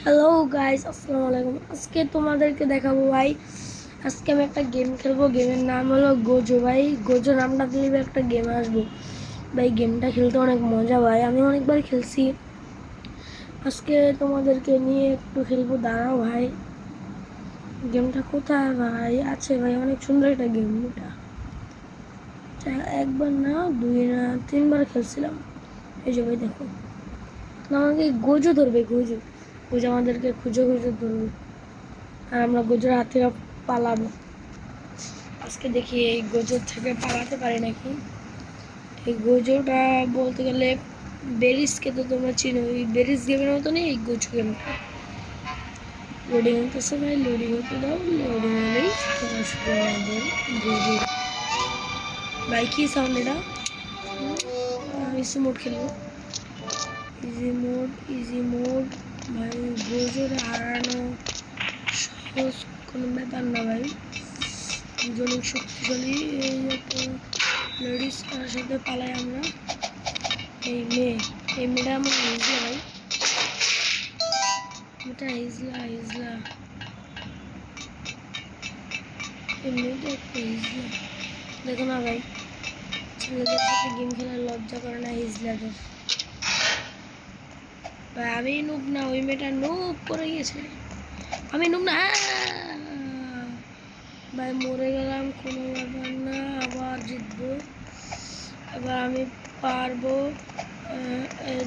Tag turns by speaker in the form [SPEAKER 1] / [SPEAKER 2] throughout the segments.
[SPEAKER 1] Hello guys, আসসালামু আলাইকুম। আজকে তোমাদেরকে দেখাবো ভাই। আজকে আমি একটা গেম খেলবো। গেমের নাম হলো গোজো। ভাই গোজো নামটা দিলে একটা গেম আসবো ভাই। গেমটা খেলতে অনেক মজা ভাই, আমি অনেকবার খেলছি। আজকে তোমাদেরকে নিয়ে একটু খেলবো। দাঁড়াও ভাই, গেমটা কোথায় ভাই? আছে ভাই, অনেক সুন্দর একটা গেম এটা। একবার না, দুই না, তিনবার খেলছিলাম। এই যে ভাই দেখো, আমাকে গোজো ধরবে। গোজো গোজো আমাদেরকে খুঁজে খুঁজে ধরবে, আর আমরা গোজোর হাত থেকে পালাবো। আজকে দেখি এই গোজোর থেকে পালাতে পারি নাকি। এই গোজোটা বলতে গেলে বেরিসকে তো তোমরা চিনো, এই বেরিস গেমের মতনই এই গোজো গেমটা। লোডিং হতেছে ভাই, লোডিং হতে দাও। লোডিং হলেই তোমরা শুধু আমাদের গোজো। ভাই কি সাউন্ড এটা? ইজি মোড খেলবো। ইজি মোড ভাই। গোজোর হারানো সহজ কোনো ব্যাপার না ভাই, অনেক শক্তিশালী। এই একটা লেডিস সাথে পালাই আমরা। এই মেয়েটা আমার হিজলা ভাই, মেয়েটা হিজলা। এই মেয়েটা একটা হিজলা। দেখো না ভাই, ছেলেদের সাথে গেম খেলার লজ্জা করে না হিজলাদের ভাই। আমি নুব না, ওই মেয়েটা নুব করে গেছে। আমি নুব না ভাই, মরে গেলাম, কোনো ব্যাপার না, আবার জিতবো। এবার আমি পারবো।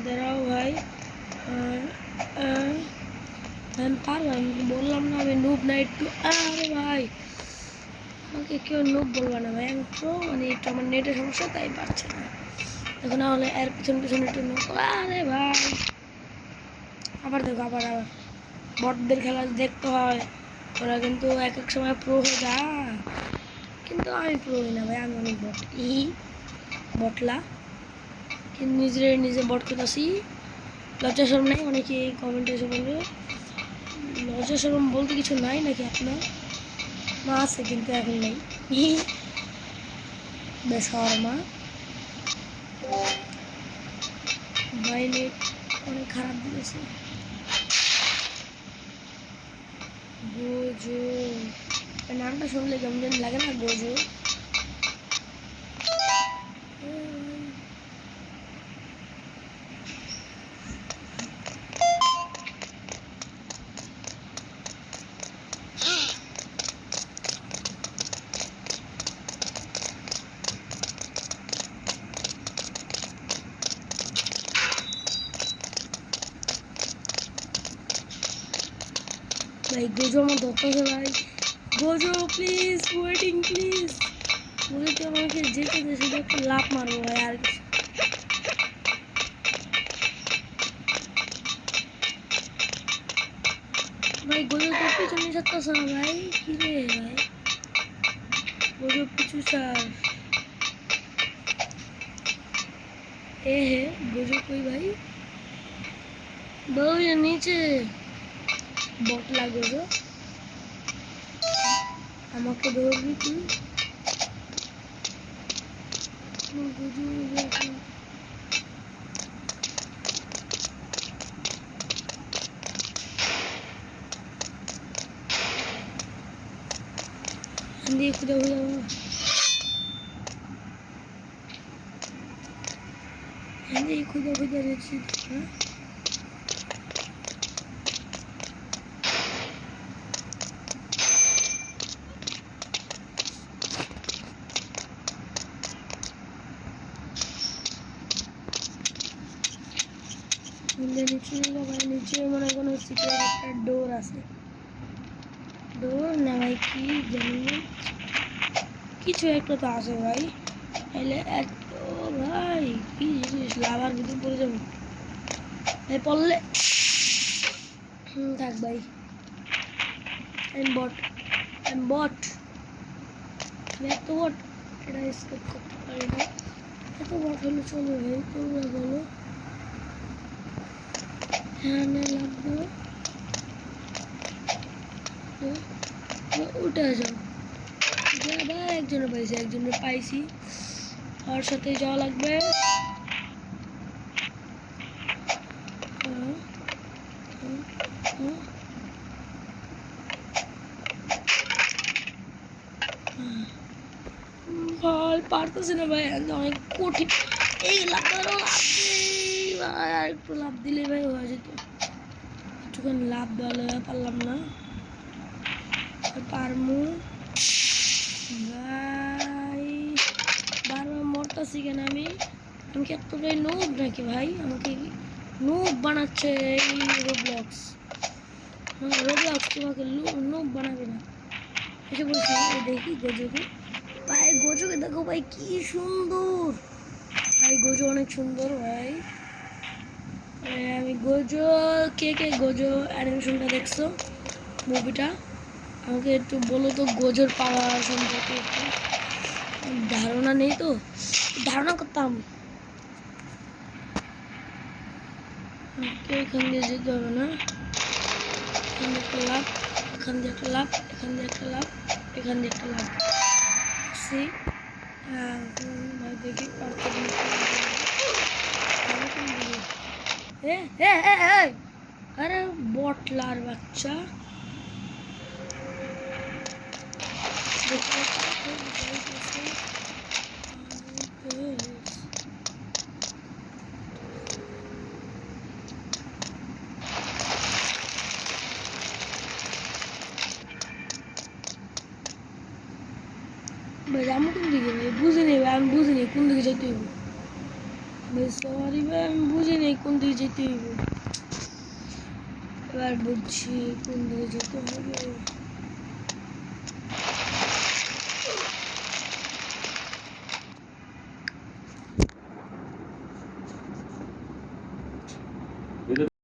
[SPEAKER 1] দাঁড়াও ভাই, আমি পারবো। আমি বললাম না আমি নুব না একটু। আরে ভাই, আমাকে কেউ নুব বলবা না ভাই, আমি তো মানে একটু আমার নেটের সমস্যা, তাই পারছে না। দেখো না হলে এর পিছন একটু নুব। আরে ভাই, আবার দেখো, আবার বটদের খেলা দেখতে হয়। ওরা কিন্তু এক এক সময় প্রো হয়ে যায়, কিন্তু আমি প্রো হই না ভাই, আমি অনেক বটলা। কিন্তু নিজে বট খেতেছি। লজ্জা শরম নাই? অনেকে কমেন্টে এসে বলবে লজ্জা শরম বলতে কিছু নাই নাকি আপনার? না, আছে কিন্তু এখন নেই। বেশরমা ভাই, নেট অনেক খারাপ দিয়েছে। গোজো নামটা শুনলে কেমন যেন লাগে না? গোজো ভাই। গোজো আমার ধরতে ভাই। Gojo please, waiting please. গোজোকে আমাকে যেতে দে, শুধু একটা লাফ মারবো ভাই, আর কিছু। ভাই গোজো তো পিছনে ছাড়তেছে না ভাই, কি রে ভাই? গোজো পিছু ছাড়। হে, গোজো কই ভাই? বউ নিচে বটলা। গোজো আমাকে ধরবি তুই? গোজো দিয়ে খুঁজে খুঁজে রেখেছি। নিচে মনে কোনো সিক্রেট একটা ডোর আছে। ডোর না ভাই, কি জানি কিছু একটা তো আছে ভাই। তাহলে এত ভাই কি জিনিস, লাভার ভিতরে পড়ে যাবো ভাই, পড়লে থাক ভাই। বট এত বট, এটা স্কেপ করতে পারি না। এত বট হলে চলবে ভাই? তোমরা বলো। হ্যাঁ না, লাগবে। উঠে যাও ভাই। একজনের পাইছি, ওর সাথে যাওয়া লাগবে। হুম? ভাই পারতেছি না ভাই, অনেক কঠিন। এই লাভ ভাই, আর একটু লাভ দিলে ভাই হয়ে যেত। একটুখানি লাভ দেওয়ালে পারলাম না। পারমু ভাই, বারবার মরতেছি কেন আমি? আমি কি এতটাই নুব নাকি ভাই? আমাকে নুব বানাচ্ছে এই রোবলক্স। রোবলক্স তোমাকে নুব বানাবে না, এসে বলছি। দেখি গোজোকে ভাই, গোজোকে দেখো ভাই কি সুন্দর ভাই, গোজো অনেক সুন্দর ভাই। আমি গোজো, কে কে গোজো অ্যানিমেশনটা দেখছো, মুভিটা? আমাকে একটু বলো তো গোজোর পাওয়ার সম্পর্কে একটু। ধারণা নেই তো, ধারণা করতাম। এখান দিয়ে যেতে হবে না, এখান দিয়ে একটা লাভ, এখান দিয়ে একটা লাভ, এখান দিয়ে একটা লাভ, এখান দিয়ে একটা লাভ। সি ভাই দেখি পারতে আরে বটলার বাচ্চা, ভাই আমি কোন দিকে ভাই বুঝিনি ভাই, আমি বুঝিনি কোন দিকে যেতে হইব ভাই, সরি ভাই আমি বুঝিনি কোন দিকে যেতে হইব। এবার বুঝছি কোন দিকে যেতে হবে।